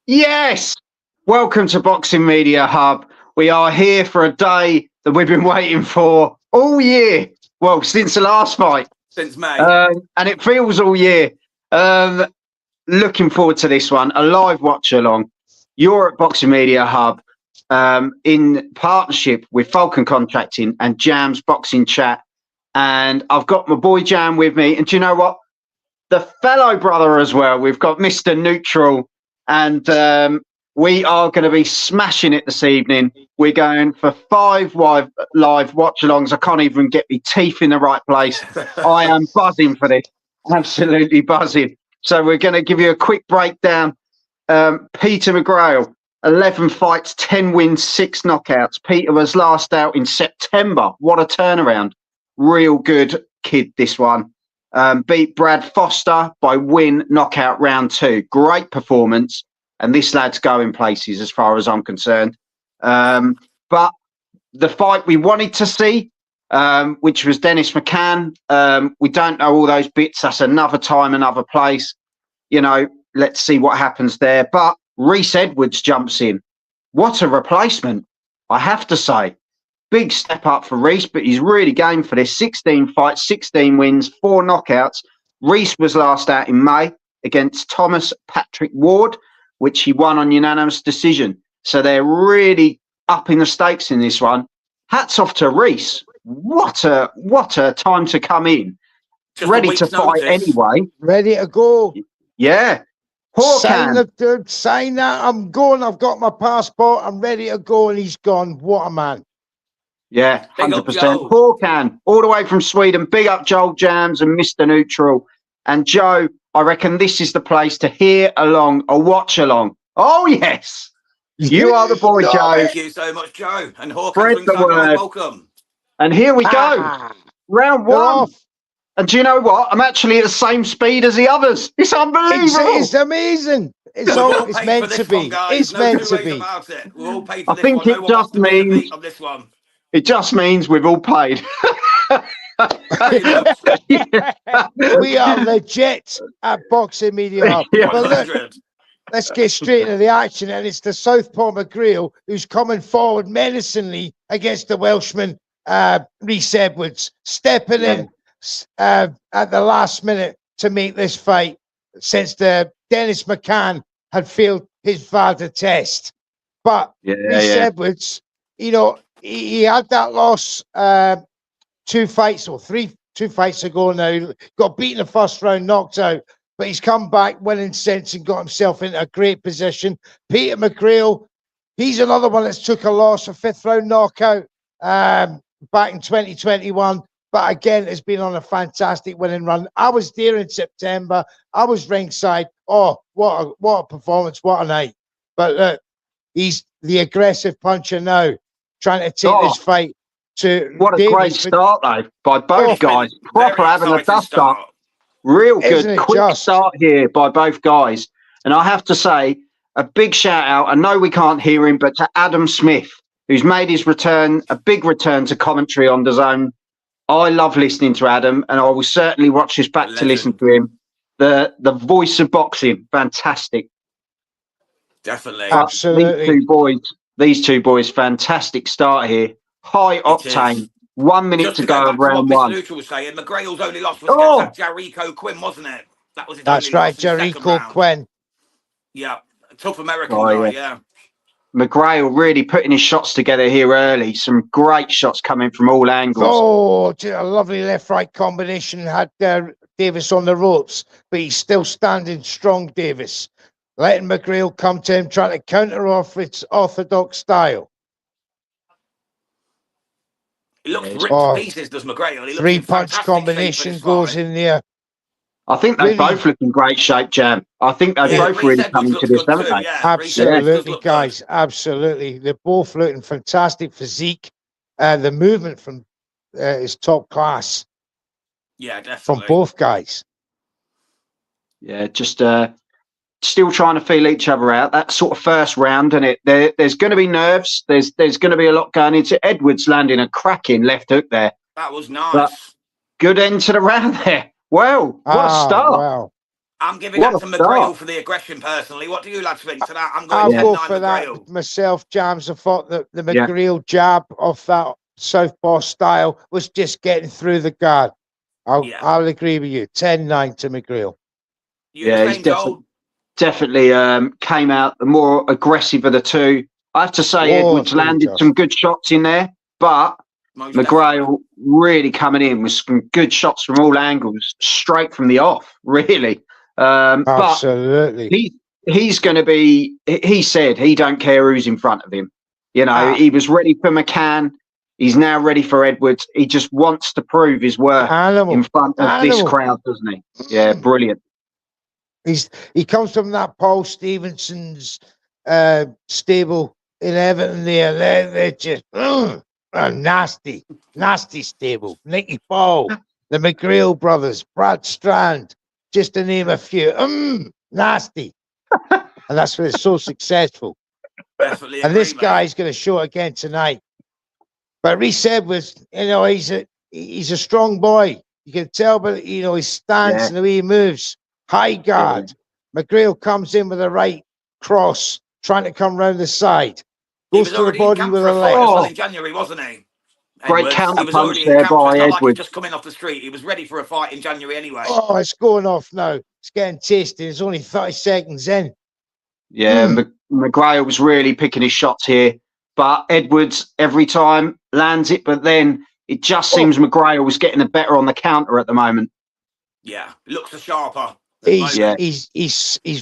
Yes! Welcome to Boxing Media Hub. We are here for a day that we've been waiting for all year. Well, since the last fight. Since May. And it feels all year. Looking forward to this one. A live watch-along. You're at Boxing Media Hub in partnership with Falcon Contracting and Jam's Boxing Chat. And I've got my boy Jam with me. And do you know what? The fellow brother as well. We've got Mr. Neutral. And we are going to be smashing it this evening. We're going for 5 live watch-alongs. I can't even get my teeth in the right place. I am buzzing for this. Absolutely buzzing. So we're going to give you a quick breakdown. Peter McGrail, 11 fights, 10 wins, 6 knockouts. Peter was last out in September. What a turnaround. Real good kid, this one. Beat Brad Foster by win, knockout, round 2. Great performance. And this lad's going places as far as I'm concerned. But the fight we wanted to see, which was Dennis McCann, we don't know all those bits. That's another time, another place. You know, let's see what happens there. But Rhys Edwards jumps in. What a replacement, I have to say. Big step up for Rhys, but he's really game for this. 16 fights, 16 wins, 4 knockouts. Rhys was last out in May against Thomas Patrick Ward, which he won on unanimous decision. So they're really upping the stakes in this one. Hats off to Rhys. What a time to come in. Just ready to fight anyway. Ready to go. Yeah. Sign that. I'm going. I've got my passport. I'm ready to go. And he's gone. What a man. Yeah, 100%. Horkan, all the way from Sweden. Big up Joel Jams and Mr. Neutral. And Joe, I reckon this is the place to hear along or watch along. Oh, yes. You are the boy, Joe. Thank you so much, Joe. And Spread the word. Welcome. And here we go. Round 1. And do you know what? I'm actually at the same speed as the others. It's unbelievable. It's amazing. It's meant to be. It's meant to be. I think it just means it just means we've all paid. We are legit at Boxing Media Hub. But let's get straight into the action. And it's the Southpaw McGrail who's coming forward menacingly against the Welshman, Rhys Edwards, stepping in at the last minute to make this fight since Dennis McCann had failed his VADA test. But Rhys Edwards, you know, he had that loss 2 fights ago now. He got beaten in the first round, knocked out, but he's come back winning since and got himself into a great position. Peter McGrail, he's another one that's took a loss, a 5th round knockout back in 2021. But again, has been on a fantastic winning run. I was there in September. I was ringside. Oh, what a performance. What a night. But look, he's the aggressive puncher now, trying to take this fight to... What a great start, though, by both guys. Proper having a dust-up. Real good, quick start here by both guys. And I have to say, a big shout-out, I know we can't hear him, but to Adam Smith, who's made his return, a big return to commentary on DAZN. I love listening to Adam, and I will certainly watch this back to listen to him. The voice of boxing, fantastic. Definitely. Absolutely. These two boys, fantastic start here. High octane. 1 minute to go of round 1. Neutral was saying, McGrail's only loss was against Jericho Quinn, wasn't it? That was That's right, Jericho Quinn. Yeah, tough American guy, yeah. McGrail really putting his shots together here early. Some great shots coming from all angles. Oh, a lovely left-right combination. Had Davis on the ropes, but he's still standing strong, Davis. Letting McGrail come to him, trying to counter off its orthodox style. He looks ripped to pieces, does McGrail. 3-punch combination goes in there. I think they both look in great shape, Jam. I think they both really coming to this, haven't they? Absolutely, guys. Absolutely. They're both looking fantastic physique. The movement from is top class. Yeah, definitely. From both guys. Yeah, just still trying to feel each other out. That sort of first round, and there's going to be nerves. There's going to be a lot going into Edwards landing a cracking left hook there. That was nice. But good end to the round there. Wow, what a start. Wow. I'm giving What that to a McGrail start. for the aggression, personally. What do you lads think to that? I'm I'll going go 10-9 for that McGrail. myself, Jams. I thought that the McGrail jab off that southpaw style was just getting through the guard. I'll agree with you. 10-9 to McGrail. You the He's same, Joel? definitely came out the more aggressive of the two. I have to say, Edwards landed some good shots in there, but Most McGrail really coming in with some good shots from all angles, straight from the off, really. Absolutely. But he's going to be, he said he don't care who's in front of him. You know, he was ready for McCann. He's now ready for Edwards. He just wants to prove his worth in front of this crowd, doesn't he? Yeah, brilliant. He comes from that Paul Stevenson's stable in Everton there. They're just nasty stable. Nicky Paul, the McGrail brothers, Brad Strand, just to name a few. Nasty. And that's why it's so successful. Definitely and this guy's going to show again tonight. But Rhys Edwards, you know, he's a strong boy. You can tell by, you know, his stance and the way he moves. High guard. McGrail comes in with a right cross, trying to come round the side. Goes to the body with a left. In January, wasn't he? Great counter punch there by Edwards. Edwards. Like just coming off the street. He was ready for a fight in January anyway. Oh, it's going off now. It's getting tasty. It's only 30 seconds in. Yeah, McGrail was really picking his shots here. But Edwards, every time, lands it. But then it just seems McGrail was getting the better on the counter at the moment. Yeah, looks sharper. He's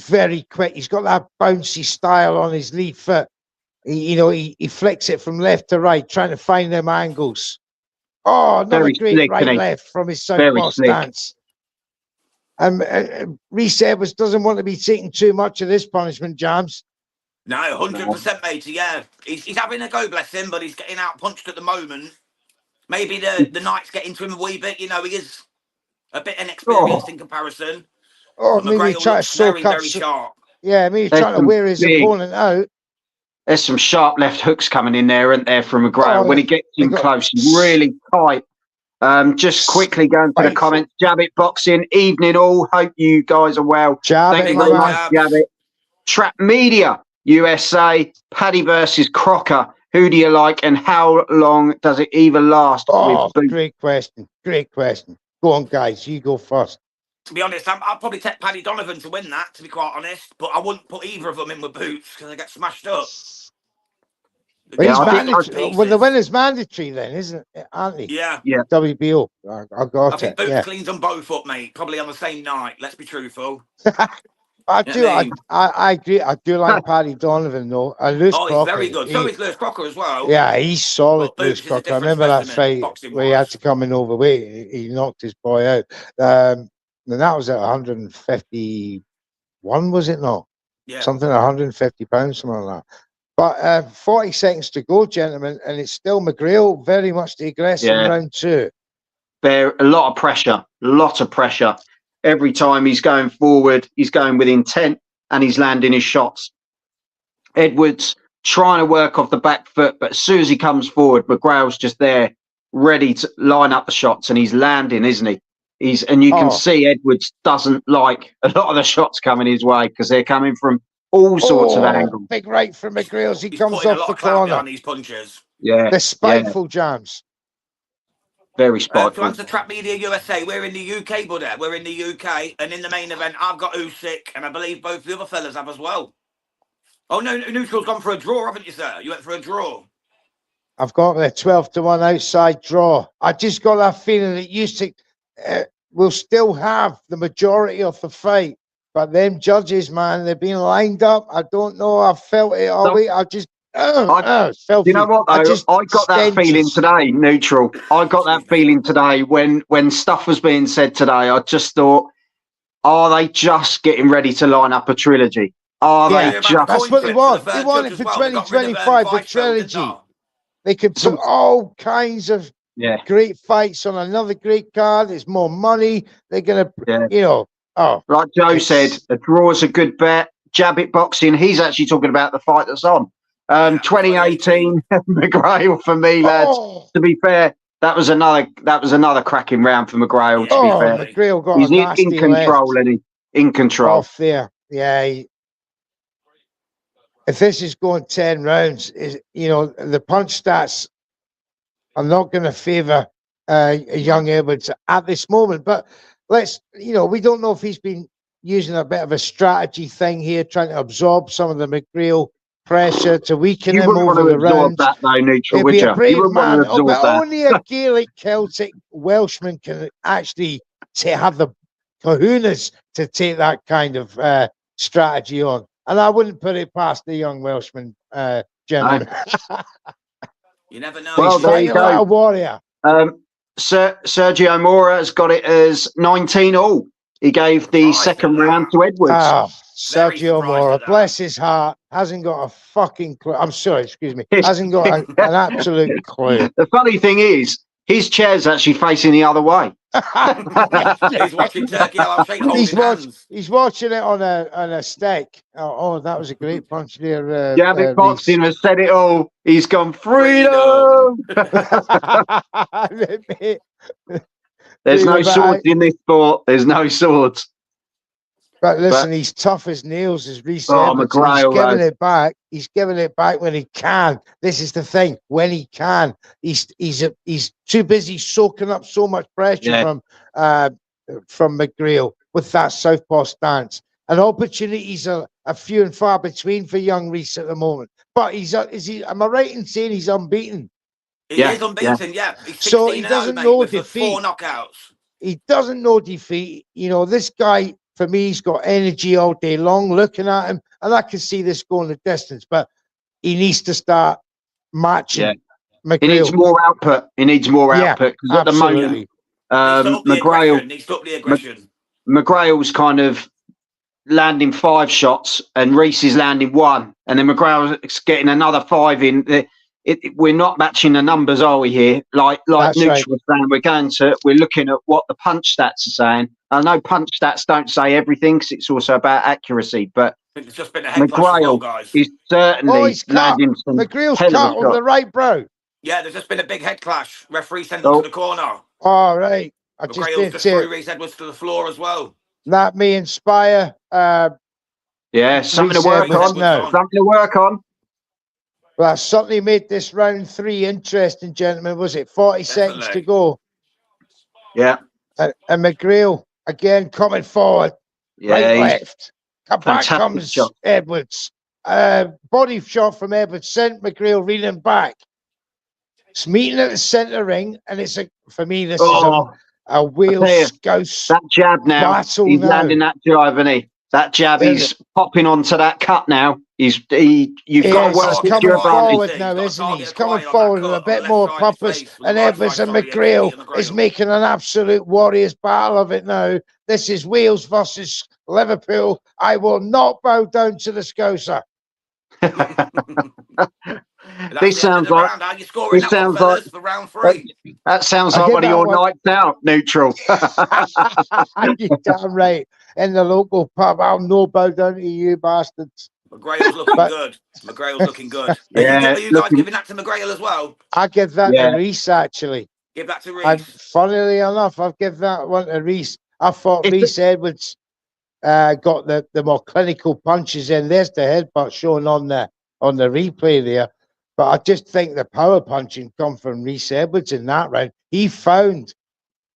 very quick. He's got that bouncy style on his lead foot. He flicks it from left to right, trying to find them angles. Oh, another great right left from his southpaw stance. Rhys Edwards doesn't want to be taking too much of this punishment, Jams. No, 100%, mate. Yeah, he's having a go, bless him, but he's getting out punched at the moment. Maybe the night's getting to him a wee bit. You know, he is a bit inexperienced in comparison. Oh, maybe he's trying to soak up. Very sharp. Yeah, maybe he's trying to wear his opponent out. There's some sharp left hooks coming in there, aren't there, from McGrail? When he gets in close, really tight. Just quickly going to the comments. Jabbit Boxing, evening all. Hope you guys are well. Thank you very much, Jabbit. Trap Media USA, Paddy versus Crocker. Who do you like, and how long does it even last? Oh, great question. Great question. Go on, guys. You go first. To be honest, I'll probably take Paddy Donovan to win that, to be quite honest. But I wouldn't put either of them in with boots because they get smashed up. Well, the winner's mandatory then, isn't it? Aren't they? Yeah. WBO. I think Boots cleans them both up, mate. Probably on the same night. Let's be truthful. I agree. I do like Paddy Donovan, though. He's very good. So is Lewis Crocker as well. Yeah, he's solid, Lewis Crocker. I remember that fight where he had to come in overweight. He knocked his boy out. And that was at 151, was it not? Yeah. Something 150 pounds, something like that. But 40 seconds to go, gentlemen, and it's still McGrail very much the aggressor in round two. There a lot of pressure. Every time he's going forward, he's going with intent and he's landing his shots. Edwards trying to work off the back foot, but as soon as he comes forward, McGrail's just there, ready to line up the shots, and he's landing, isn't he? And you can see Edwards doesn't like a lot of the shots coming his way because they're coming from all sorts of angles. Big right from McGrail as he comes off the corner. On these punches. The spiteful jams. Very spiteful. To answer Trap Media USA, we're in the UK, buddy. We're in the UK, and in the main event, I've got Usyk, and I believe both the other fellas have as well. Oh no, Neutral's gone for a draw, haven't you, sir? You went for a draw. I've got the 12-1 outside draw. I just got that feeling that Usyk will still have the majority of the fight. But them judges, man, they've been lined up. I don't know. I felt it all week. I just you know what, though? I got that feeling today, Neutral. I got that feeling today when stuff was being said today. I just thought, are they just getting ready to line up a trilogy? They just... That's what they want. They want it for 2025, the trilogy. They could put all kinds of great fights on another great card. It's more money. They're going to, like Joe said, a draw is a good bet. Jabbit Boxing, he's actually talking about the fight that's on. 2018 McGrail for me, lads. To be fair, that was another cracking round for McGrail. To be fair, McGrail got he's in control, and in control. Off there. Yeah. If this is going 10 rounds, the punch stats are not going to favour young Edwards at this moment. But we don't know if he's been using a bit of a strategy thing here, trying to absorb some of the McGrail pressure to weaken him over the rounds. That though, neutral, He'd be a brave you man, but that. only a Gaelic Celtic Welshman can actually have the kahunas to take that kind of strategy on. And I wouldn't put it past the young Welshman, gentlemen. You never know. Well, he's fighting like a warrior. Sergio Mora has got it as 19-all. He gave the second round to Edwards. Oh, Sergio Mora, bless his heart, hasn't got a fucking clue. I'm sorry, excuse me. Hasn't got an absolute clue. The funny thing is, his chair's actually facing the other way. He's watching Turkey. He's watching it on a steak. Oh, that was a great punch there. Gambit Boxing has said it all. He's gone freedom. There's no swords in this sport. There's no swords. But listen, he's tough as nails, as Rhys Edwards. McGrail, he's giving it back. He's giving it back when he can. This is the thing. When he can, he's too busy soaking up so much pressure from McGrail with that southpaw stance. And opportunities are few and far between for young Rhys at the moment. But am I right in saying he's unbeaten? He is unbeaten, yeah. So he doesn't know defeat. 4 knockouts. He doesn't know defeat. This guy, for me, he's got energy all day long looking at him, and I can see this going the distance, but he needs to start matching McGrail. He needs more output. Because at the moment, McGrail's kind of landing 5 shots and Rhys is landing 1, and then McGrail's getting another 5 in. We're not matching the numbers, are we here? Like Neutral was saying, we're looking at what the punch stats are saying. I know punch stats don't say everything because it's also about accuracy, but it's just been a head McGrail guys. Is certainly landing some. McGrail's cut on the right brow. Yeah, there's just been a big head clash. Referee sent him to the corner. All right. McGrail just threw Rhys Edwards to the floor as well. That may inspire. Something to work on. Something to work on. Well, that certainly made this round 3 interesting, gentlemen. Was it 40 seconds to go? Yeah. And McGrail again coming forward, right, left. Back comes Edwards. Body shot from Edwards sent McGrail reeling back. It's meeting at the centre ring, and for me this is a Wales Scouse. That jab now. He's landing that drive, isn't he? That jab, he's popping onto that cut now. You've got to work with your forward now, isn't he? He's coming forward with a bit more purpose. And Edwards and McGrail is making an absolute warriors battle of it now. This is Wales versus Liverpool. I will not bow down to the Scouser. This sounds like for round 3. That sounds like one of your nights out, Neutral. You're damn right. In the local pub, I'll no bow down to you bastards. McGrail's looking good. McGrail's looking good. Are you guys giving that to McGrail as well? I give that to Rhys, actually. Give that to Rhys. Funnily enough, I'll give that one to Rhys. I thought Rhys Edwards got the more clinical punches in. There's the headbutt shown on the replay there. But I just think the power punching come from Rhys Edwards in that round. He found,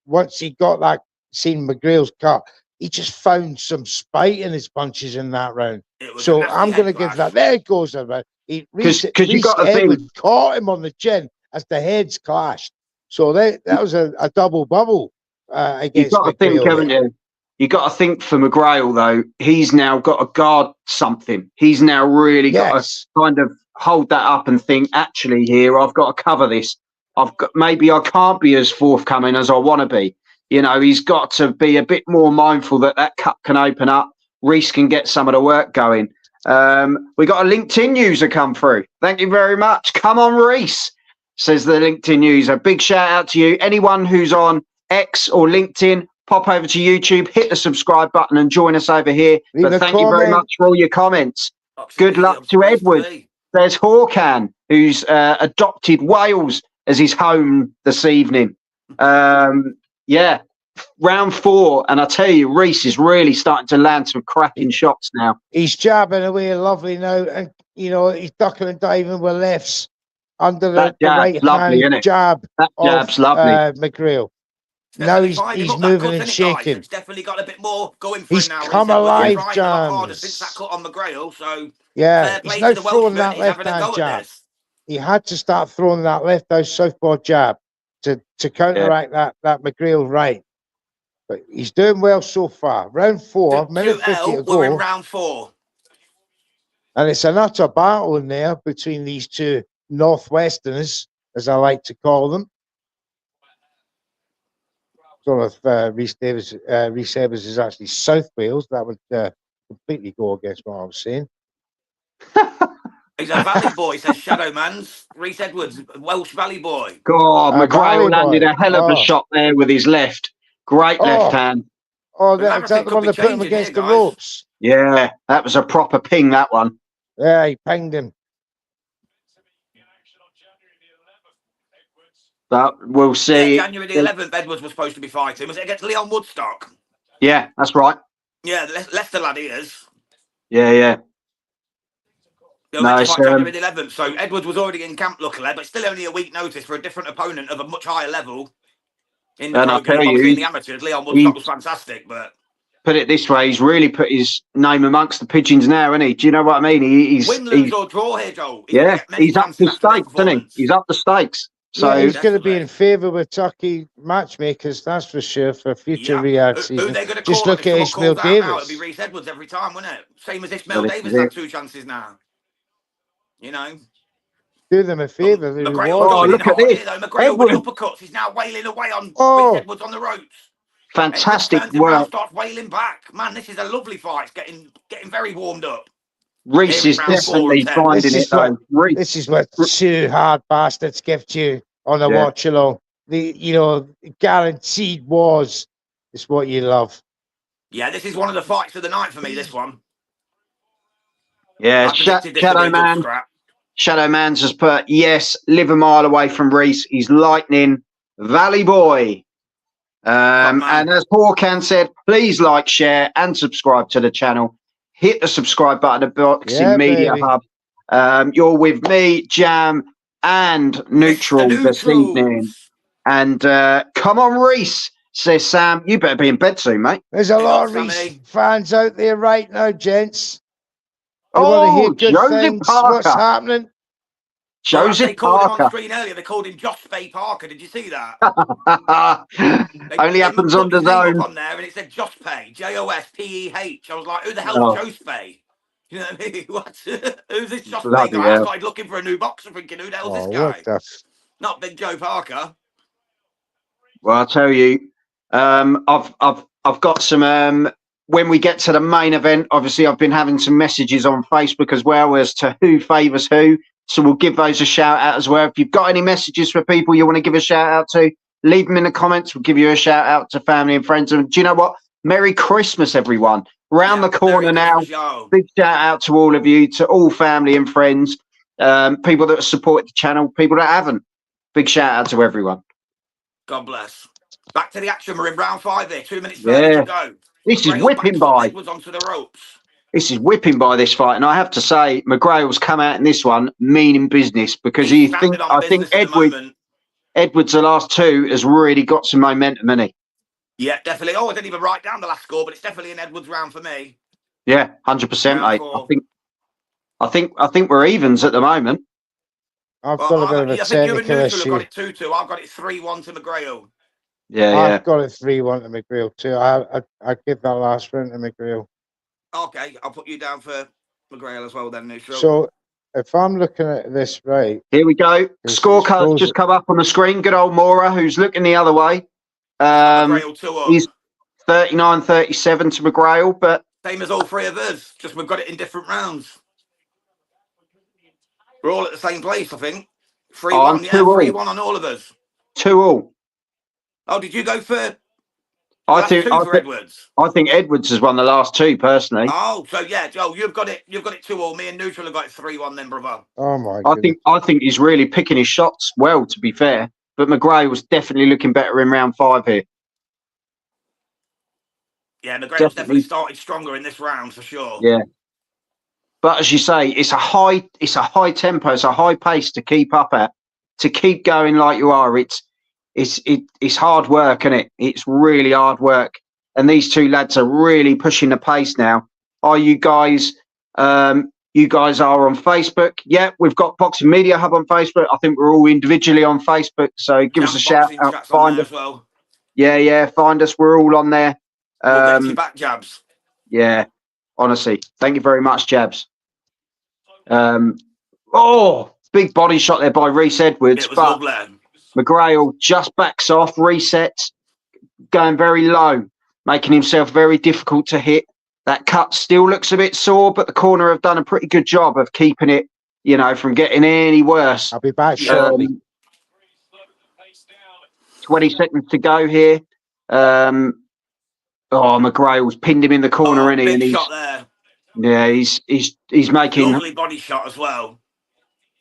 once he got that, seen McGrail's cut, he just found some spite in his punches in that round. So I'm going to give that. There it goes. Rhys Edwards caught him on the chin as the heads clashed. So that was a double bubble against You've got to think, haven't you? You've got to think for McGrail, though, he's now got to guard something. He's now really got to kind of hold that up and think, actually, here, I've got to cover this. Maybe I can't be as forthcoming as I want to be. He's got to be a bit more mindful that cut can open up. Rhys can get some of the work going. We got a LinkedIn user come through. Thank you very much. Come on, Rhys, says the LinkedIn user. Big shout out to you. Anyone who's on X or LinkedIn, pop over to YouTube, hit the subscribe button and join us over here. But thank you very much for all your comments. Good luck to Edward. There's Hawkan, who's adopted Wales as his home this evening. round 4, and I tell you, Rhys is really starting to land some cracking shots now. He's jabbing away lovely now, and he's ducking and diving with lefts under the right hand jab. That jab's lovely. McGrail. Now he's moving and shaking. It's definitely got a bit more going for he's him now. Come alive, John. Since that cut on McGrail, so yeah, he's now throwing that left hand jab. He had to start throwing that left out southpaw jab to counteract that McGrail right. But he's doing well so far. Round 4, minute 50 to go. We're in round 4. And it's an utter battle in there between these two Northwesterners, as I like to call them. I don't know if Rhys Edwards is actually South Wales. That would completely go against what I was saying. He's a Valley boy, says Shadowman's. Rhys Edwards, Welsh Valley boy. God, McGrail landed a hell of a shot there with his left. Great left hand. Oh, that's the one that put him against the ropes. Yeah, that was a proper ping, that one. Yeah, he pinged him. But we'll see. Yeah, January the 11th, Edwards was supposed to be fighting. Was it against Leon Woodstock? Yeah, that's right. Yeah, Leicester lad he is. Yeah. Nice. January the 11th. So Edwards was already in camp, luckily, but still only a week notice for a different opponent of a much higher level. In the amateurs, Leon Woodstock was fantastic, but put it this way, he's really put his name amongst the pigeons now, isn't he? Do you know what I mean? He's win, lose or draw here, Joel. He's up the stakes, isn't he? He's up the stakes. So he's going to be in favour with Turkey matchmakers, that's for sure, for future Riyadh season. Who they going to just look at Ishmael Davis. It'll be Rhys Edwards every time, wouldn't it? Same as Ishmael Davis had 2 chances now. Do them a favour. Look at this. McGrail with uppercuts. He's now wailing away on Rhys Edwards on the ropes. Fantastic work. Starts wailing back. Man, this is a lovely fight. It's getting very warmed up. Rhys is definitely finding it though. This is what 2 hard bastards give you on a watch along. The guaranteed wars is what you love. Yeah, this is one of the fights of the night for me. This one. Yeah, Shadowman's has put live a mile away from Rhys. He's lightning, Valley boy. And as Horkan said, please like, share, and subscribe to the channel. Hit the subscribe button at Boxing Media Hub. You're with me, Jam, and Neutral this evening. And come on, Rhys, says Sam. You better be in bed soon, mate. There's a lot of Rhys fans out there right now, gents. You want to hear good things? What's happening? Joseph they called Parker. him on screen earlier. They called him Jospeh Parker. Did you see that? Only happens on the zone. On there, and it said Jospeh, Jospeh. I was like, who the hell's Jospeh? You know what I mean? What? Who's this Jospeh guy? I started looking for a new boxer, thinking, who the hell's this guy? Not Big Joe Parker. Well, I'll tell you, I've got some. When we get to the main event, obviously, I've been having some messages on Facebook as well as to who favours who. So we'll give those a shout out as well. If you've got any messages for people you want to give a shout out to, leave them in the comments. We'll give you a shout out to family and friends. And do you know what? Merry Christmas, everyone. Round the corner now. Big shout out to all of you, to all family and friends, people that support the channel, people that haven't. Big shout out to everyone. God bless. Back to the action. We're in round 5 here. 2 minutes further to go. This is whipping by. Onto the ropes. This is whipping by this fight, and I have to say, McGrail's come out in this one meaning business because I think Edwards, the last 2, has really got some momentum, hasn't he? Yeah, definitely. Oh, I didn't even write down the last score, but it's definitely an Edwards round for me. Yeah, 100%, mate. I think we're evens at the moment. I've got a bit of a technical issue. I've got it 2-2. I've got it 3-1 to McGrail. Yeah, I've got it 3-1 to McGrail too. I give that last round to McGrail. Okay, I'll put you down for McGrail as well then, Neutral. So, if I'm looking at this right... Here we go. Scorecards just come up on the screen. Good old Mora, who's looking the other way. He's 39-37 to McGrail, but... Same as all 3 of us, just we've got it in different rounds. We're all at the same place, I think. 3-1, 3-1 on all of us. 2-2. Oh, did you go for... I think Edwards has won the last 2 personally. Oh, so yeah, Joe, you've got it 2-2. Me and Neutral have got it 3-1 then, brother. Oh my goodness. I think he's really picking his shots well, to be fair. But McGrail was definitely looking better in round 5 here. Yeah, McGrail's definitely started stronger in this round for sure. Yeah. But as you say, it's a high tempo, it's a high pace to keep up at, to keep going like you are. It's hard work, isn't it? It's really hard work. And these two lads are really pushing the pace now. Are you guys? You guys are on Facebook. Yeah, we've got Boxing Media Hub on Facebook. I think we're all individually on Facebook. So give us a shout out. Find us. Well. Yeah, find us. We're all on there. We'll get you back, Jabs. Yeah, honestly, thank you very much, Jabs. Big body shot there by Rhys Edwards. It was lovely. McGrail just backs off, resets, going very low, making himself very difficult to hit. That cut still looks a bit sore, but the corner have done a pretty good job of keeping it, from getting any worse. I'll be back shortly. 20 seconds to go here. McGrail's pinned him in the corner, and big shot there. Yeah, he's making lovely body shot as well.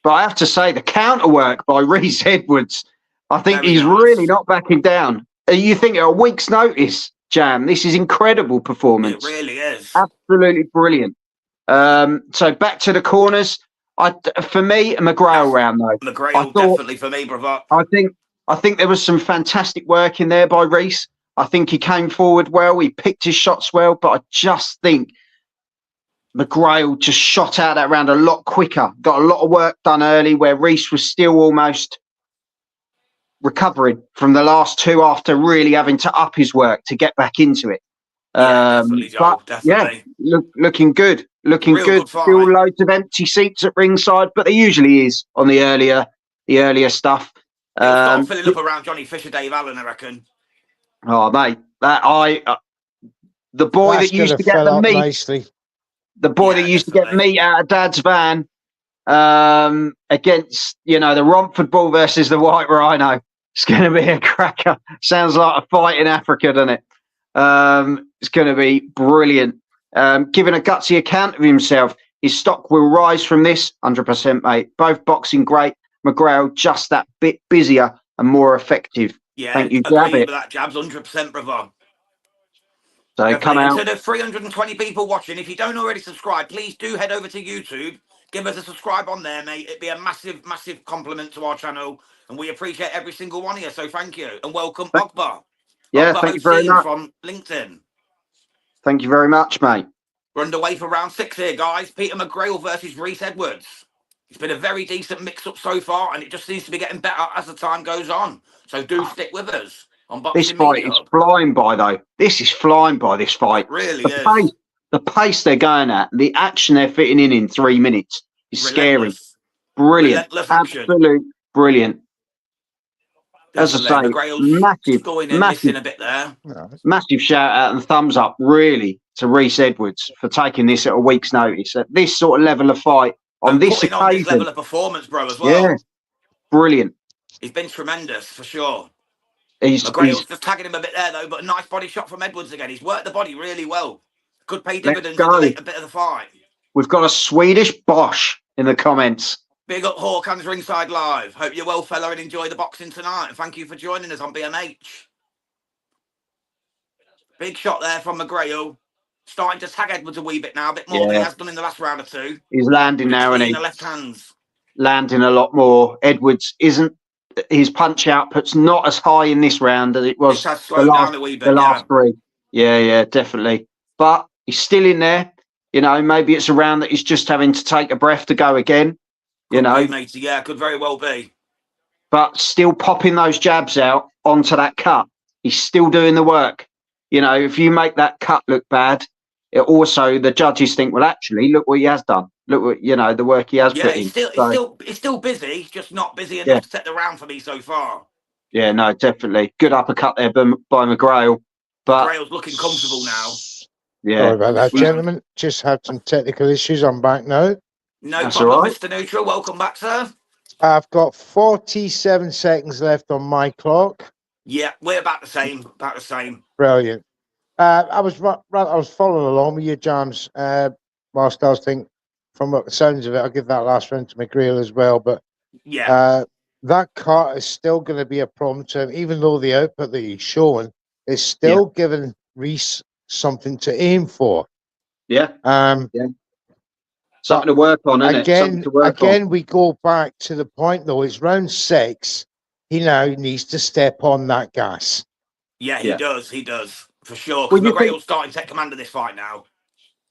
But I have to say, the counter work by Rhys Edwards, I think he's really not backing down. You think at a week's notice, Jam, this is incredible performance. It really is. Absolutely brilliant. So back to the corners. For me, a McGrail round though. McGrail definitely for me, brother. I think there was some fantastic work in there by Rhys. I think he came forward well. He picked his shots well, but I just think McGrail just shot out that round a lot quicker. Got a lot of work done early where Rhys was still almost recovering from the last two after really having to up his work to get back into it. Definitely, Joel, definitely. Yeah, looking good. Looking Real good. Still loads of empty seats at ringside, but there usually is on the earlier stuff. It'll start filling up around Johnny Fisher, Dave Allen, I reckon. Oh, mate, the boy that used to get the meat, nicely. the boy that used to get meat out of Dad's van, against the Romford Bull versus the White Rhino. It's going to be a cracker. Sounds like a fight in Africa, doesn't it? It's going to be brilliant. Giving a gutsy account of himself, his stock will rise from this, 100%, mate. Both boxing great. McGrail just that bit busier and more effective. Yeah, thank you, agree with that, Jabs, 100%, brother. So definitely. Come out. To the 320 people watching, if you don't already subscribe, please do head over to YouTube. Give us a subscribe on there, mate. It'd be a massive, massive compliment to our channel. And we appreciate every single one of you. So thank you. And welcome, Ogba. Yeah, thank you very much. From LinkedIn. Thank you very much, mate. We're underway for round 6 here, guys. Peter McGrail versus Rhys Edwards. It's been a very decent mix-up so far, and it just seems to be getting better as the time goes on. So do stick with us on Boxing This fight is flying by, though. This is flying by, this fight. It really is. The pace they're going at, the action they're fitting in 3 minutes is scary. Brilliant. Absolute brilliant. As I say, massive, a bit there. Massive shout out and thumbs up, really, to Rhys Edwards for taking this at a week's notice. At this sort of level of fight, on this occasion. On this level of performance, bro, as well. Yeah, brilliant. He's been tremendous, for sure. McGrail's just tagging him a bit there, though, but a nice body shot from Edwards again. He's worked the body really well. Could pay dividends in a bit of the fight. We've got a Swedish Bosch in the comments. Big up Hawkins Ringside Live. Hope you're well, fella, and enjoy the boxing tonight. And thank you for joining us on BMH. Big shot there from McGrail. Starting to tag Edwards a wee bit now, a bit more than he has done in the last round or two. He's landing now, and he's the left hands. Landing a lot more. Edwards isn't. His punch output's not as high in this round as it was the last three. Yeah, definitely. But he's still in there. Maybe it's a round that he's just having to take a breath to go again. Matey, yeah, could very well be. But still popping those jabs out onto that cut. He's still doing the work. If you make that cut look bad, it also the judges think, well, actually, look what he has done. Look what the work he has put in. It's still busy, just not busy enough to set the round for me so far. Yeah, no, definitely. Good uppercut there by McGrail. But McGrail's looking comfortable now. Yeah. Sorry about that, gentlemen. Just had some technical issues. I'm back now. No problem, Mr. Neutral. Welcome back, sir. I've got 47 seconds left on my clock. Yeah, we're about the same. Brilliant. I was following along with you, Jams, whilst I was thinking, from what the sounds of it, I'll give that last round to McGrail as well. But that cut is still going to be a problem to him, even though the output that he's showing is still giving Rhys something to aim for. Yeah. Something to work on, isn't it? Something to work on. We go back to the point, though. It's round 6. He now needs to step on that gas. Yeah, he does. He does, for sure. Well, Because McGrail's starting to take command of this fight now.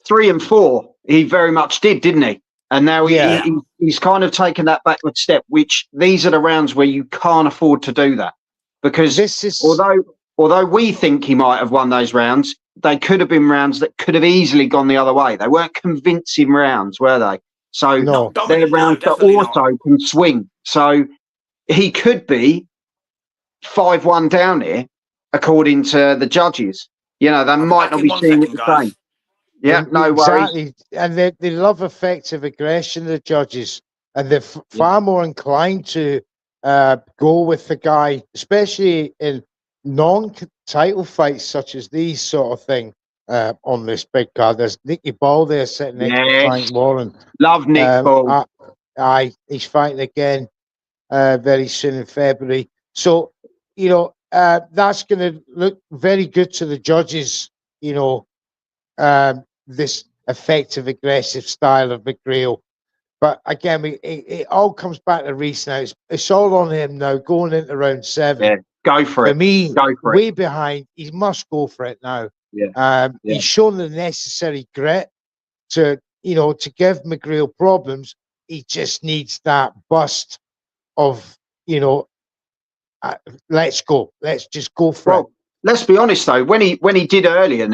3 and 4, he very much did, didn't he? And now he's kind of taken that backward step, which these are the rounds where you can't afford to do that. Because although we think he might have won those rounds, they could have been rounds that could have easily gone the other way. They weren't convincing rounds, were they? So they're rounds that also can swing. So he could be 5-1 down here, according to the judges. You know, they might not be seeing it the same. Yeah, no worries. And they love effective aggression, the judges, and they're far more inclined to go with the guy, especially in non-title fights such as these sort of thing on this big card. There's Nicky Ball there sitting next to Frank Warren. Love Nick Ball. He's fighting again very soon in February. So, you know, that's going to look very good to the judges, you know, this effective, aggressive style of McGrail. But again, it all comes back to Rhys now. It's all on him now, going into round 7. Yeah, go for it. For me, way behind, he must go for it now. He's shown the necessary grit to, you know, to give McGrail problems. He just needs that bust of, you know, let's go. Let's just go for it. Let's be honest though. When he did earlier,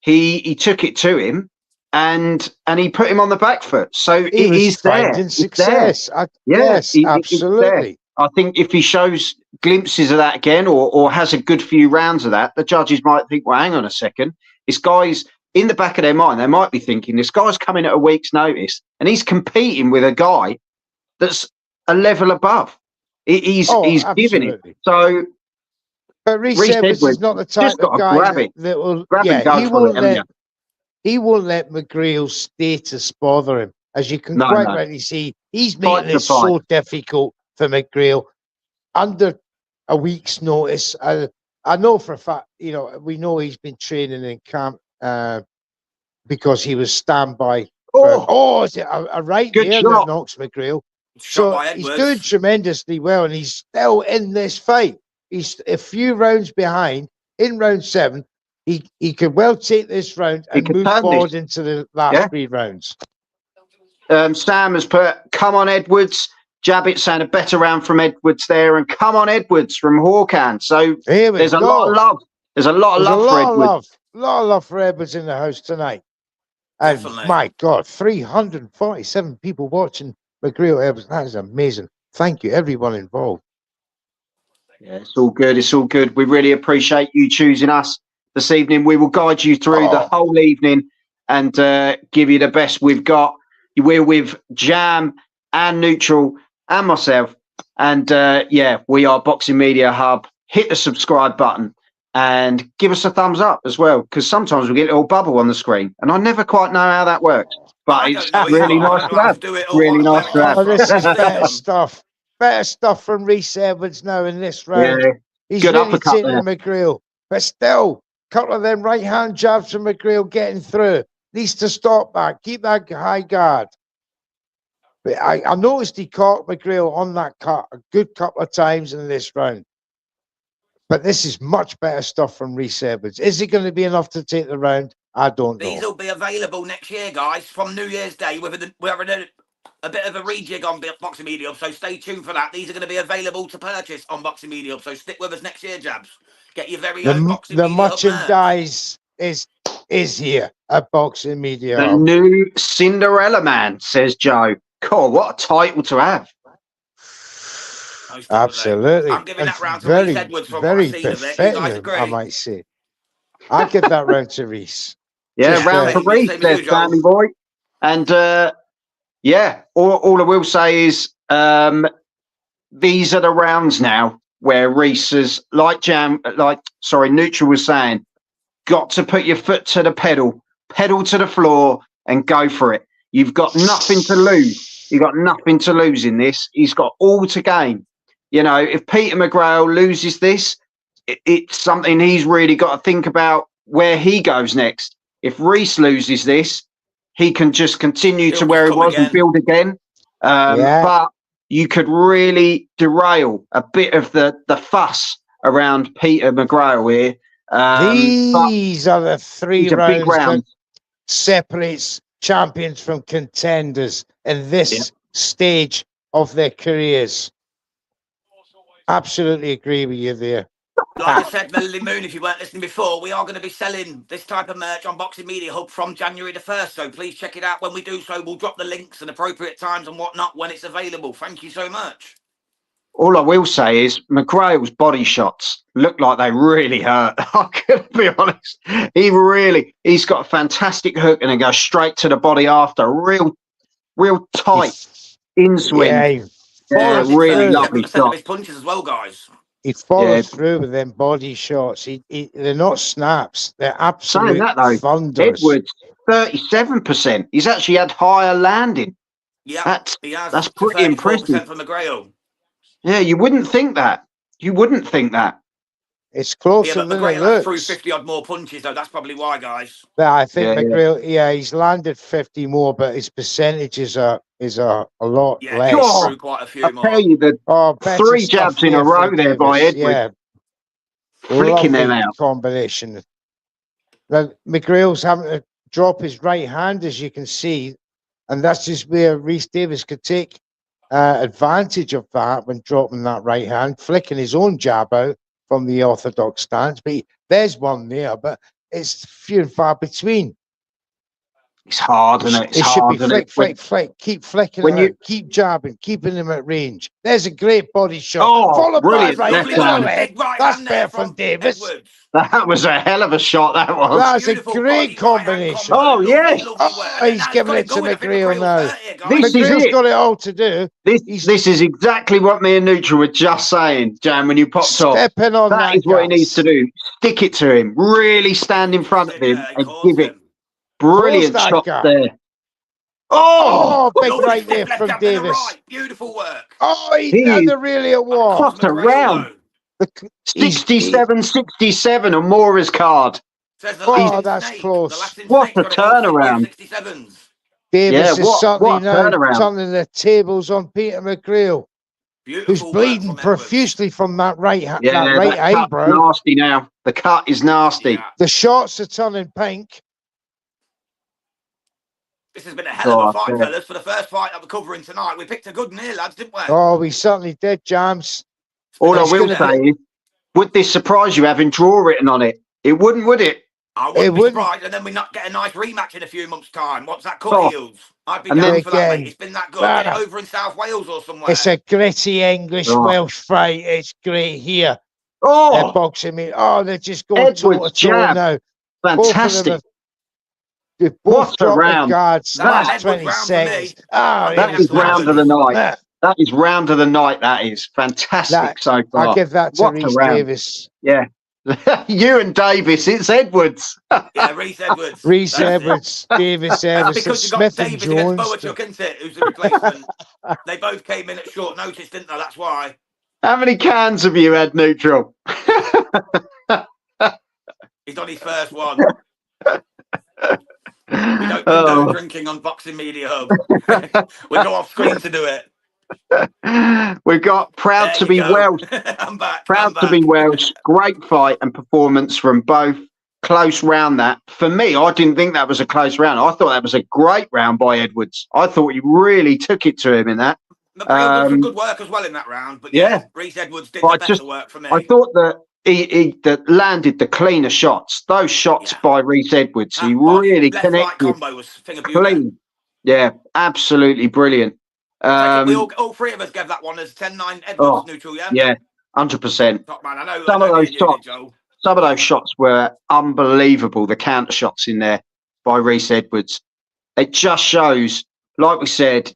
he took it to him and he put him on the back foot. So he's finding success. Yes, absolutely. I think if he shows glimpses of that again, or has a good few rounds of that, the judges might think, well, hang on a second. This guy's in the back of their mind. They might be thinking this guy's coming at a week's notice and he's competing with a guy that's a level above. He's giving it. So. But Rhys Edwards is not the type of guy that will. He won't let McGrail's status bother him. As you can quite rightly see, he's making it so difficult for McGrail under a week's notice. I know for a fact, you know, we know he's been training in camp because he was standby. Is it a right there that knocks McGrail? So he's doing tremendously well, and he's still in this fight. He's a few rounds behind. In round 7, he could well take this round and move forward into the last 3 rounds. Sam has put, come on, Edwards. Jabbit saying a better round from Edwards there, and come on, Edwards from Hawkan. So there's a lot of love. There's a lot of love for Edwards. A lot of love for Edwards in the house tonight. And my God, 347 people watching McGrail Edwards. That is amazing. Thank you, everyone involved. Yeah, it's all good. It's all good. We really appreciate you choosing us this evening. We will guide you through the whole evening and give you the best we've got. We're with Jam and Neutral and myself. And we are Boxing Media Hub. Hit the subscribe button and give us a thumbs up as well, because sometimes we get a little bubble on the screen and I never quite know how that works. But it's really nice to have. Really nice to have. This is better stuff. Better stuff from Rhys Edwards now in this round. Yeah, he's good really uppercut taking McGrail. But still, a couple of them right-hand jabs from McGrail getting through. Needs to stop that. Keep that high guard. But I noticed he caught McGrail on that cut a good couple of times in this round. But this is much better stuff from Rhys Edwards. Is it going to be enough to take the round? I don't know. These will be available next year, guys, from New Year's Day. We're having a bit of a rejig on Boxing Media Hub, so stay tuned for that. These are going to be available to purchase on Boxing Media Hub, so stick with us next year, Jabs. Get your very own Boxing Media Hub. The merchandise is here at Boxing Media Hub. The new Cinderella Man, says Joe. God, what a title to have. Absolutely. I'm giving that round to Rhys Edwards from what I've seen of it. You guys agree? I might say. I'll give that round to Rhys. Yeah, round for Rhys, says Sammy Boy. And all I will say is these are the rounds now where Rhys is Neutral was saying, got to put your foot to the pedal to the floor and go for it. You've got nothing to lose. You've got nothing to lose in this. He's got all to gain. You know, if Peter McGrail loses this, it's something he's really got to think about where he goes next. If Rhys loses this, he can just continue to where he was and build again. But you could really derail a bit of the fuss around Peter McGrail here. These are the 3 rounds round. that separates champions from contenders in this stage of their careers. Absolutely agree with you there. Like I said, Melody Moon, if you weren't listening before, we are going to be selling this type of merch on Boxing Media Hub from January the 1st. So please check it out. When we do so, we'll drop the links and appropriate times and whatnot when it's available. Thank you so much. All I will say is McGrail's body shots look like they really hurt. I could be honest. He's got a fantastic hook and it goes straight to the body after. Real tight in-swing. Yeah, really lovely shot. Of his punches as well, guys. He follows through with them body shots. They're not snaps. They're absolute thunders. Edwards, 37%. He's actually had higher landing. Yeah, that's pretty impressive. For McGrail. Yeah, you wouldn't think that. It's closer than it looks. Threw 50-odd more punches, though. That's probably why, guys. But I think McGrail, he's landed 50 more, but his percentages are a lot less. Yeah, threw quite a few more. Tell you that 3 jabs in a row there by Edwards. Yeah. Flicking them out. Combination. Now, McGrail's having to drop his right hand, as you can see, and that's just where Rhys Davies could take advantage of that when dropping that right hand, flicking his own jab out from the orthodox stance. But there's one there, but it's few and far between. It's hard, isn't it? It should be flick, keep flicking, keep jabbing, keeping him at range. There's a great body shot. Followed by right. That's better from Davies. That was a hell of a shot, that was. That's a great combination. Oh, yes. He's giving it to McGrail now. McGrail's got it all to do. This is exactly what me and Neutral were just saying, Jan, when you popped off. Stepping on that is what he needs to do. Stick it to him. Really stand in front of him and give it. Brilliant shot there. Oh, big right there from Davies. Beautiful work. Oh, he done it really at one. What a round. 67 or more his card. Oh, that's close. What a turnaround. Davies is certainly now turning the tables on Peter McGrail, who's bleeding profusely from that right eyebrow. Nasty now. The cut is nasty. Yeah. The shots are turning pink. This has been a hell of a fight, fellas. For the first fight that we're covering tonight, we picked a good one here, lads, didn't we? Oh, we certainly did, Jams. All I will say is, would this surprise you having draw written on it? It wouldn't, would it? I wouldn't be surprised, and then we not get a nice rematch in a few months' time. What's that cut yields? I'd be down for that, mate. It's been that good. Get it over in South Wales or somewhere. It's a gritty English-Welsh fight. It's great here. Oh! They're boxing me. Oh, they're just going toe-to-toe now. Fantastic. They both dropped the guards. Last 20 seconds. That is round of the night. That is round of the night. That is fantastic so far. I'll give that to Rhys Davies. Yeah. You and Davies, it's Edwards. Yeah, Rhys Edwards. Rhys Edwards, Davies Edwards, because you got Smith Davies and Jones. Boachuk, isn't it? Who's the replacement? They both came in at short notice, didn't they? That's why. How many cans have you had, Neutral? He's on his first one. We don't condone drinking on Boxing Media Hub. We go off screen to do it. We've got Proud to be Welsh. I'm back. Proud to be Welsh. Great fight and performance from both. Close round that. For me, I didn't think that was a close round. I thought that was a great round by Edwards. I thought he really took it to him in that. McGrail did some good work as well in that round. But Rhys Edwards did the better work for me. I thought that he landed the cleaner shots. Those shots by Rhys Edwards, he really connected. Combo was clean. Yeah, absolutely brilliant. All 3 of us gave that one as 10-9 Edwards Neutral, yeah? Yeah, 100%. Top man, I know some of those shots were unbelievable, the counter shots in there by Rhys Edwards. It just shows, like we said,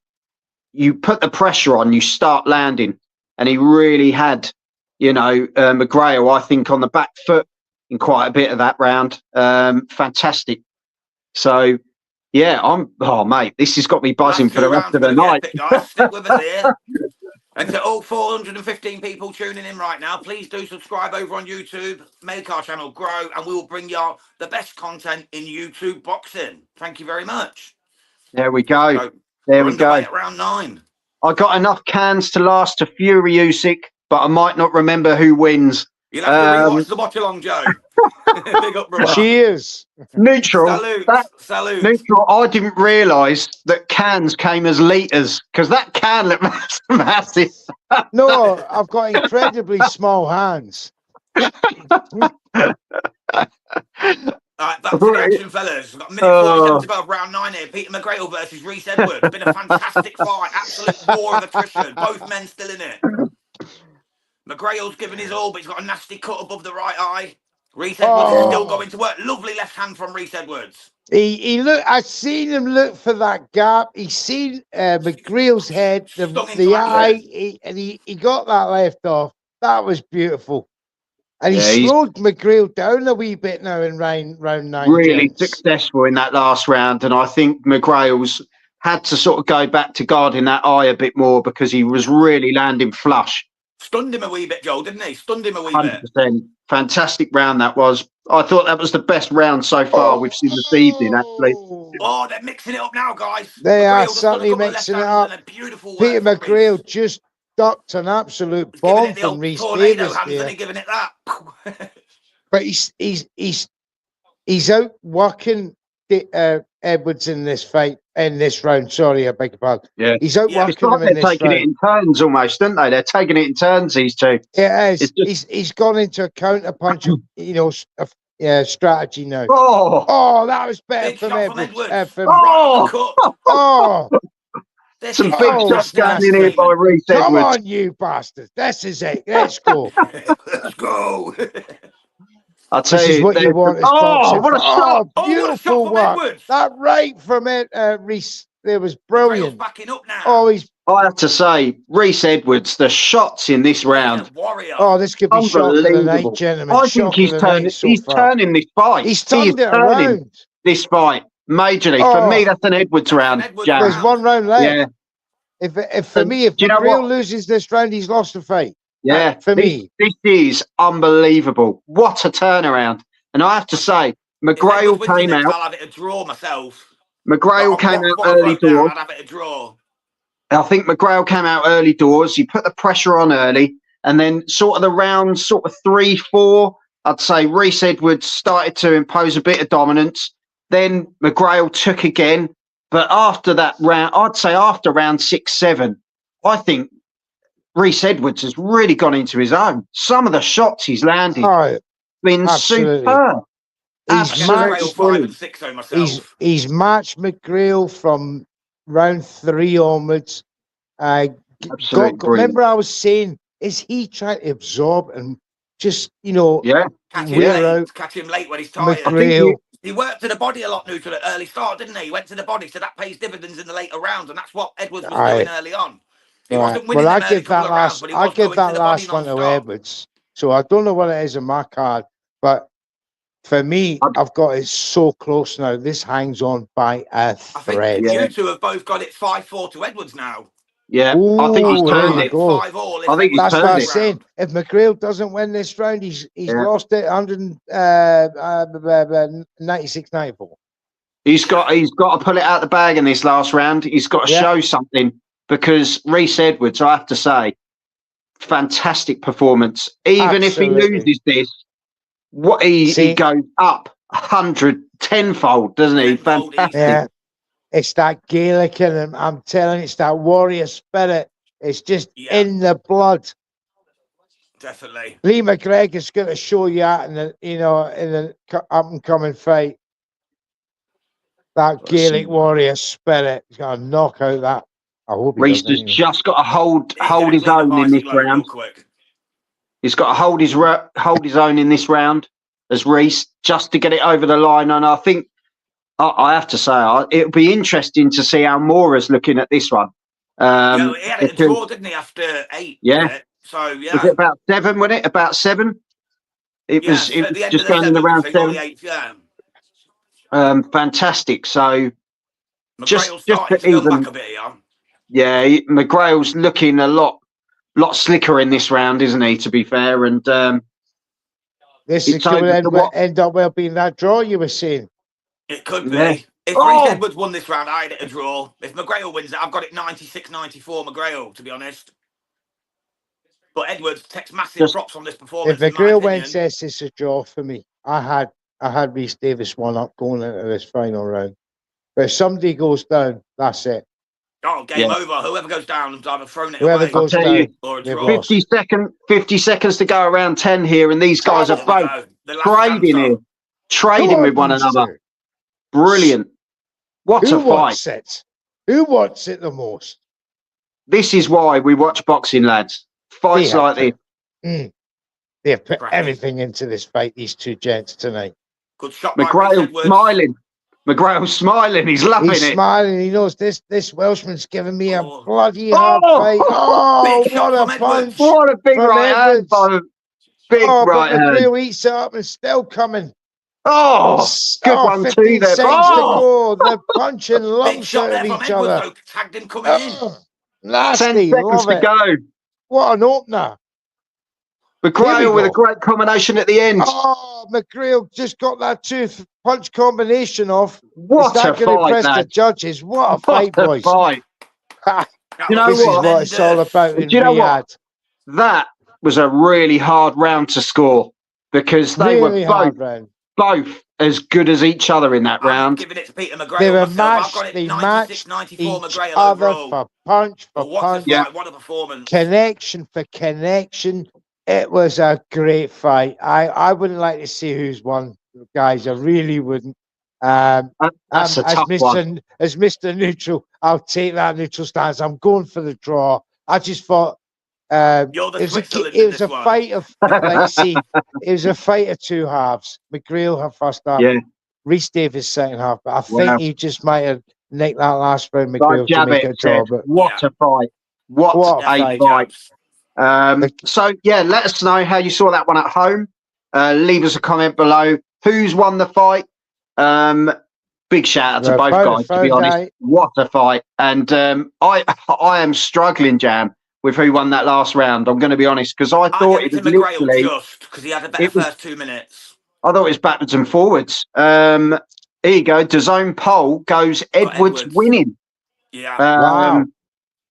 you put the pressure on, you start landing. And he really had, McGrail, I think, on the back foot in quite a bit of that round. Fantastic. So, yeah, mate, this has got me buzzing for the rest of the night. Stick with us here. And to all 415 people tuning in right now, please do subscribe over on YouTube, make our channel grow, and we will bring you the best content in YouTube boxing. Thank you very much. There we go. So there we're we go. underway at round 9. I got enough cans to last to Fury Usyk, but I might not remember who wins. You'll have to rewatch the watch along, Joe. Big up, brother. Cheers. Neutral. Salute. Neutral. I didn't realise that cans came as litres because that can looked massive. No, I've got incredibly small hands. All right, back to the action, fellas. We've got a minute 47 to go of round 9 here. Peter McGrail versus Rhys Edwards. Been a fantastic fight. Absolute war of attrition. Both men still in it. McGrail's given his all, but he's got a nasty cut above the right eye. Rhys Edwards is still going to work. Lovely left hand from Rhys Edwards. He look. I seen him look for that gap. He seen McGrail's head, the eye, and he got that left off. That was beautiful. And he slowed McGrail down a wee bit now in round 9. Really successful in that last round, and I think McGrail's had to sort of go back to guarding that eye a bit more because he was really landing flush. Stunned him a wee bit, Joel, didn't he? Stunned him a wee 100%. bit. Fantastic round that was. I thought that was the best round so far we've seen this evening, actually. Oh, they're mixing it up now, guys. They are certainly mixing it up. Peter McGrail just ducked an absolute bomb from Rhys Edwards there. Giving it that. But he's outworking Edwards in this fight, in this round. Sorry, I beg your pardon. Yeah. He's outworking him in this round. They're taking it in turns almost, aren't they? They're taking it in turns, these two. It is. He's gone into a counter punch, strategy now. Oh, that was better from Edwards. Some big shots going in here by Rhys Edwards. Come on, you bastards. This is it. Let's go. Let's go. I'll tell this is what you want. What a shot. Beautiful work. That right from Rhys. It was brilliant. Backing up now. I have to say, Rhys Edwards, the shots in this round. Warrior. This could be shot of the night, gentlemen. I think he's turning this fight. He's turned it around. This fight, majorly. For me, that's an Edwards round. There's one round left. Yeah. If McGrail loses this round, he's lost the fight. Yeah. For me. This is unbelievable. What a turnaround. And I have to say, McGrail came out. I'll have it a draw myself. McGrail came out early doors. I'll have it a draw. I think McGrail came out early doors. He put the pressure on early. And then sort of the round, 3, 4, I'd say Rhys Edwards started to impose a bit of dominance. Then McGrail took again. But after that round, I'd say after round 6, 7, I think Rhys Edwards has really gone into his own. Some of the shots he's landed been superb. He's matched McGrail from round 3 onwards. Remember, I was saying, is he trying to absorb and just, catch him late when he's tired? McGrail. He worked to the body a lot new to the early start, didn't he? He went to the body, so that pays dividends in the later rounds, and that's what Edwards was doing early on. He wasn't winning I give that last one to Edwards. So I don't know what it is in my card, but for me, I've got it so close now. This hangs on by a thread. I think you two have both got it 5-4 to Edwards now. Yeah, I think he's turned it. 5-all. I think that's what I'm saying. If McGrail doesn't win this round, he's lost it 96-94. He's got to pull it out the bag in this last round. He's got to show something because Rhys Edwards, I have to say, fantastic performance. Even if he loses this, he goes up 110-fold, doesn't he? Fantastic. Yeah. It's that Gaelic in him. I'm telling you, it's that warrior spirit. It's just in the blood. Definitely. Lee McGregor's going to show you that in the up and coming fight. That Gaelic warrior spirit. He's going to knock out that. I hope Rhys has just got to hold his own in this round. He's got to hold his own in this round as Rhys just to get it over the line. And I think I have to say it'll be interesting to see how Mora's looking at this one. He had it a draw, didn't he, after 8? Yeah. So yeah. Was it about 7? Was it about 7? It was just going in around 7. Fantastic. So just to even. Yeah, McGrail's looking a lot lot slicker in this round, isn't he? To be fair, and this is going to end up well being that draw you were saying. It could be. Yeah. If Rhys Edwards won this round, I had it a draw. If McGrail wins it, I've got it 96-94 McGrail, to be honest. But Edwards takes massive props on this performance. If McGrail wins this, it's a draw for me. I had Rhys Davies one up going into this final round. But if somebody goes down, that's it. Oh, game over. Whoever goes down has either thrown it Whoever away goes down, or a draw. 50 seconds to go around 10 here, and these guys are both trading here. Trading with one another. Brilliant. What a fight. Who wants it the most? This is why we watch boxing, lads. Fights like this. They have put everything into this fight, these two gents tonight. Good shot. McGrail smiling. McGrail's smiling. He's loving it. He's smiling. He knows this Welshman's giving me a bloody hard fight. Oh, what a punch. What a big right hand. Big right hand. McGrail eats it up and still coming. Oh, good one too there. Oh, they're punching lumps out of each other. Tagged him coming in. Nasty. 10 seconds to go. What an opener. McGrail with a great combination at the end. Oh, McGrail just got that punch combination off. What a fight, impress the judges. What a fight, boys. Fight. You know this is what it's all about in Riyadh. That was a really hard round to score because they really were both as good as each other in that round. Giving it to Peter McGrail. They were matched. They matched each other for punch for punch. What a performance. Connection for connection. It was a great fight. I wouldn't like to see who's won, guys. I really wouldn't. That's a tough one. As Mr. Neutral, I'll take that neutral stance. I'm going for the draw. I just thought it was a fight of it was a fight of two halves. McGrail had first half, Rhys Davies second half, but I think he just might have nicked that last round. McGrail to make it a draw. But what a fight! What a fight! So yeah, let us know how you saw that one at home. Leave us a comment below. Who's won the fight? Big shout out to both guys, to be honest. What a fight. And I am struggling, Jam, with who won that last round. I'm going to be honest, because I thought it was literally just because he had a better first 2 minutes. I thought it was backwards and forwards. Here you go. DAZN poll goes Edwards winning. Yeah. Wow.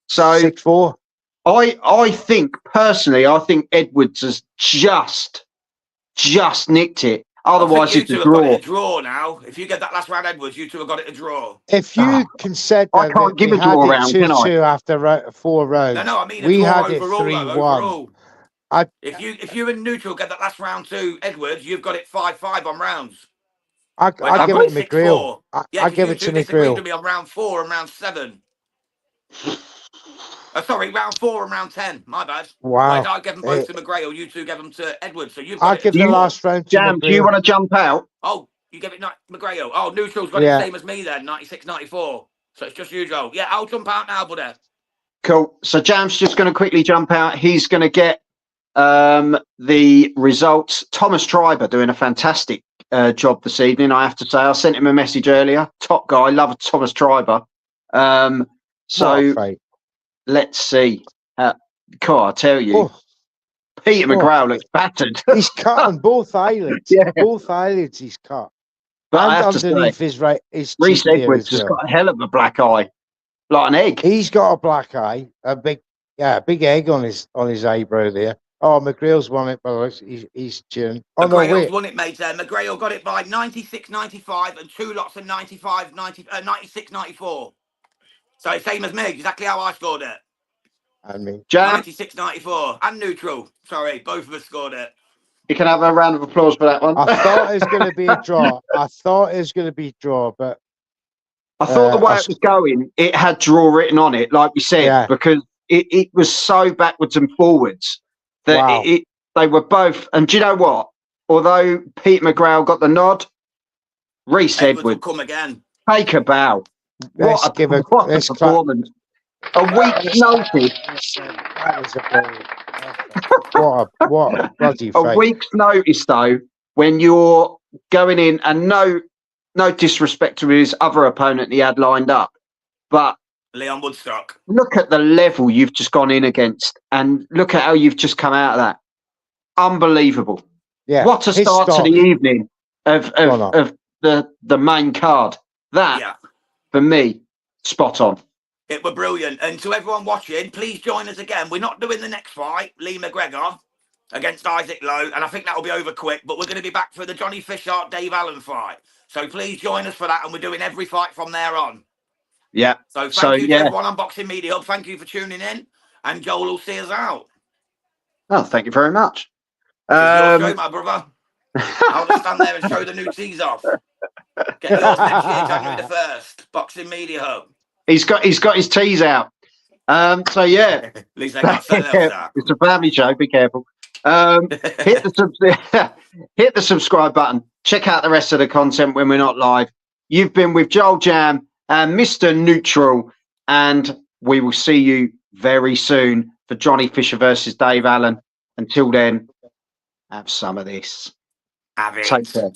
So 6-4. I think personally, Edwards has just nicked it. Otherwise, it's a draw. Got it a draw now. If you get that last round, Edwards, you two have got it a draw. If you consider I can't give a draw round, can I? 2-2 after 4 rounds. No, I mean we had it overall, 3-1. If you and Neutral get that last round to Edwards, you've got it 5-5 on rounds. I give it to McGrail. I give it to McGrail. To be on round 4 and round 7. Sorry, round 4 and round 10. My bad. Wow. I gave them both to McGrail. You two gave them to Edwards. So you've got give the last round to Jam, McGrail. do you want to jump out? Oh, you gave it McGrail. Oh, Neutral's got it the same as me then, 96-94. So it's just you, Joe. Yeah, I'll jump out now, buddy. Cool. So Jam's just going to quickly jump out. He's going to get the results. Thomas Triber doing a fantastic job this evening, I have to say. I sent him a message earlier. Top guy. Love Thomas Triber. Let's see. I tell you, Peter McGrail looks battered. He's cut on both eyelids. Both eyelids he's cut. But and I have underneath to say, his Rhys Edwards has got a hell of a black eye, like an egg. He's got a black eye, a big egg on his eyebrow there. Oh, McGrail's won it, but he's cheering. Oh, McGrail's won it, mate. McGrail got it by 96-95 and 2 lots of 96-94. So same as me, exactly how I scored it. And me. 96-94 and Neutral. Sorry, both of us scored it. You can have a round of applause for that one. I thought it was going to be a draw. But I thought the way it was going, it had draw written on it, like we said, because it was so backwards and forwards that they were both. And do you know what? Although Peter McGrail got the nod, Rhys Edwards will come again. Take a bow. What a performance. A week's notice. That was what a bloody fight. A week's notice, though, when you're going in, and no disrespect to his other opponent he had lined up, but Leon Woodstock. Look at the level you've just gone in against, and look at how you've just come out of that. Unbelievable. Yeah. What a start to the evening of the main card. That, for me, spot on. It were brilliant. And to everyone watching, please join us again. We're not doing the next fight, Lee McGregor against Isaac Lowe, and I think that'll be over quick, but we're going to be back for the Johnny Fishart, Dave Allen fight. So please join us for that, and we're doing every fight from there on. Yeah. So thank you to everyone on Boxing Media Hub. Thank you for tuning in, and Joel will see us out. Oh, thank you very much. It's your show, my brother. I'll just stand there and show the new tees off. Get yours next year, January the 1st. Boxing Media Hub. He's got his tees out. So yeah. At least they got something else out. It's a family show. Be careful. Hit the subscribe button. Check out the rest of the content when we're not live. You've been with Joel Jam and Mr. Neutral, and we will see you very soon for Johnny Fisher versus Dave Allen. Until then, have some of this. Have it. Take care.